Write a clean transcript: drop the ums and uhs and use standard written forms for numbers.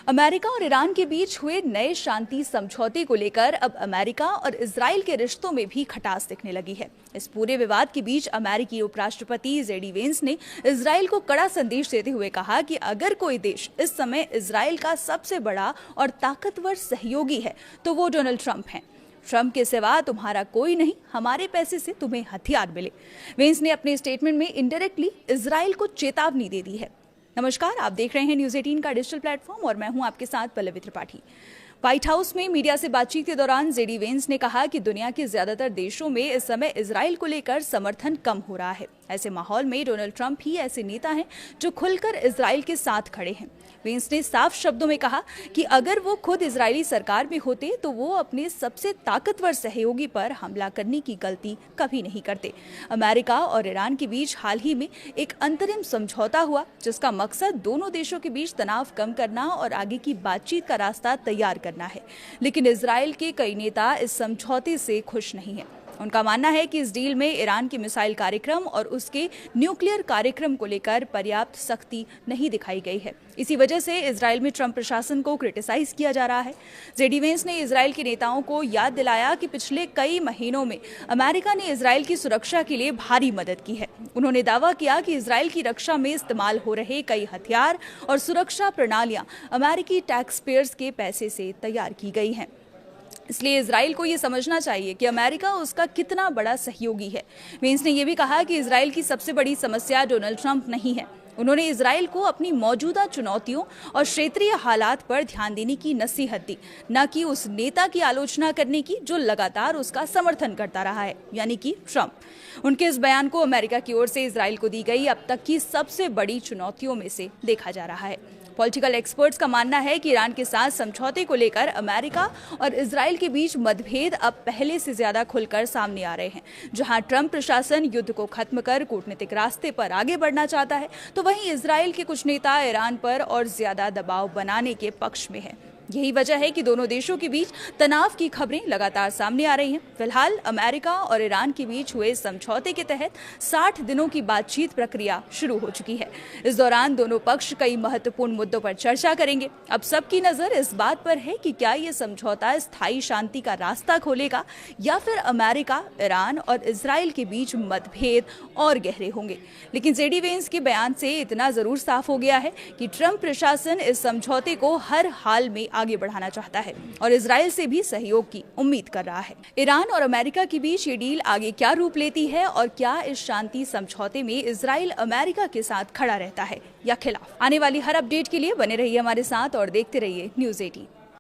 America और Iran के बीच हुए नए शांति समझौते को लेकर अब अमेरिका और इजराइल के रिश्तों में भी खटास दिखने लगी है। इस पूरे विवाद के बीच अमेरिकी उपराष्ट्रपति जेडी वेंस ने इजराइल को कड़ा संदेश देते हुए कहा कि अगर कोई देश इस समय इजराइल का सबसे बड़ा और ताकतवर सहयोगी है तो वो डोनाल्ड ट्रंप हैं। ट्रंप के सिवा तुम्हारा कोई नहीं, हमारे पैसे से तुम्हें हथियार मिले। वेंस ने अपने स्टेटमेंट में इनडायरेक्टली इजराइल को चेतावनी दे दी है। नमस्कार, आप देख रहे हैं न्यूज़ 18 का डिजिटल प्लेटफॉर्म और मैं हूं आपके साथ पल्लवी त्रिपाठी। व्हाइट हाउस में मीडिया से बातचीत के दौरान जेडी वेंस ने कहा कि दुनिया के ज्यादातर देशों में इस समय इजराइल को लेकर समर्थन कम हो रहा है। ऐसे माहौल में डोनाल्ड ट्रंप ही ऐसे नेता हैं जो खुलकर इजराइल के साथ खड़े हैं। वेंस ने साफ शब्दों में कहा कि अगर वो खुद इजरायली सरकार में होते तो वो अपने सबसे ताकतवर सहयोगी पर हमला करने की गलती कभी नहीं करते। अमेरिका और ईरान के बीच हाल ही में एक अंतरिम समझौता हुआ जिसका मकसद दोनों देशों के बीच तनाव कम करना और आगे की बातचीत का रास्ता तैयार करना है। लेकिन इजराइल के कई नेता इस समझौते से खुश नहीं हैं। उनका मानना है कि इस डील में ईरान के मिसाइल कार्यक्रम और उसके न्यूक्लियर कार्यक्रम को लेकर पर्याप्त सख्ती नहीं दिखाई गई है। इसी वजह से इजराइल में ट्रंप प्रशासन को क्रिटिसाइज किया जा रहा है। जेडी वेंस ने इजराइल के नेताओं को याद दिलाया कि पिछले कई महीनों में अमेरिका ने इजराइल की सुरक्षा के लिए भारी मदद की है। उन्होंने दावा किया कि इजराइल की रक्षा में इस्तेमाल हो रहे कई हथियार और सुरक्षा प्रणालियां अमेरिकी टैक्स पेयर्स के पैसे से तैयार की गई हैं। इसलिए इजराइल को ये समझना चाहिए कि अमेरिका उसका कितना बड़ा सहयोगी है। वेंस ने यह भी कहा कि इजराइल की सबसे बड़ी समस्या डोनाल्ड ट्रंप नहीं है। उन्होंने इजराइल को अपनी मौजूदा चुनौतियों और क्षेत्रीय हालात पर ध्यान देने की नसीहत दी, न कि उस नेता की आलोचना करने की जो लगातार उसका समर्थन करता रहा है, यानी कि ट्रंप। उनके इस बयान को अमेरिका की ओर से इजराइल को दी गई अब तक की सबसे बड़ी चुनौतियों में से देखा जा रहा है। पॉलिटिकल एक्सपर्ट्स का मानना है कि ईरान के साथ समझौते को लेकर अमेरिका और इजराइल के बीच मतभेद अब पहले से ज्यादा खुलकर सामने आ रहे हैं। जहां ट्रंप प्रशासन युद्ध को खत्म कर कूटनीतिक रास्ते पर आगे बढ़ना चाहता है, तो वहीं इजराइल के कुछ नेता ईरान पर और ज्यादा दबाव बनाने के पक्ष में है। यही वजह है कि दोनों देशों के बीच तनाव की खबरें लगातार सामने आ रही हैं। फिलहाल अमेरिका और ईरान के बीच हुए समझौते के तहत 60 दिनों की बातचीत प्रक्रिया शुरू हो चुकी है। इस दौरान दोनों पक्ष कई महत्वपूर्ण मुद्दों पर चर्चा करेंगे। अब सबकी नजर इस बात पर है कि क्या ये समझौता स्थायी शांति का रास्ता खोलेगा या फिर अमेरिका, ईरान और इजराइल के बीच मतभेद और गहरे होंगे। लेकिन जेडी वेंस के बयान से इतना जरूर साफ हो गया है कि ट्रंप प्रशासन इस समझौते को हर हाल में आगे बढ़ाना चाहता है और इजराइल से भी सहयोग की उम्मीद कर रहा है। ईरान और अमेरिका के बीच ये डील आगे क्या रूप लेती है और क्या इस शांति समझौते में इजराइल अमेरिका के साथ खड़ा रहता है या खिलाफ? आने वाली हर अपडेट के लिए बने रहिए हमारे साथ और देखते रहिए न्यूज़ 18।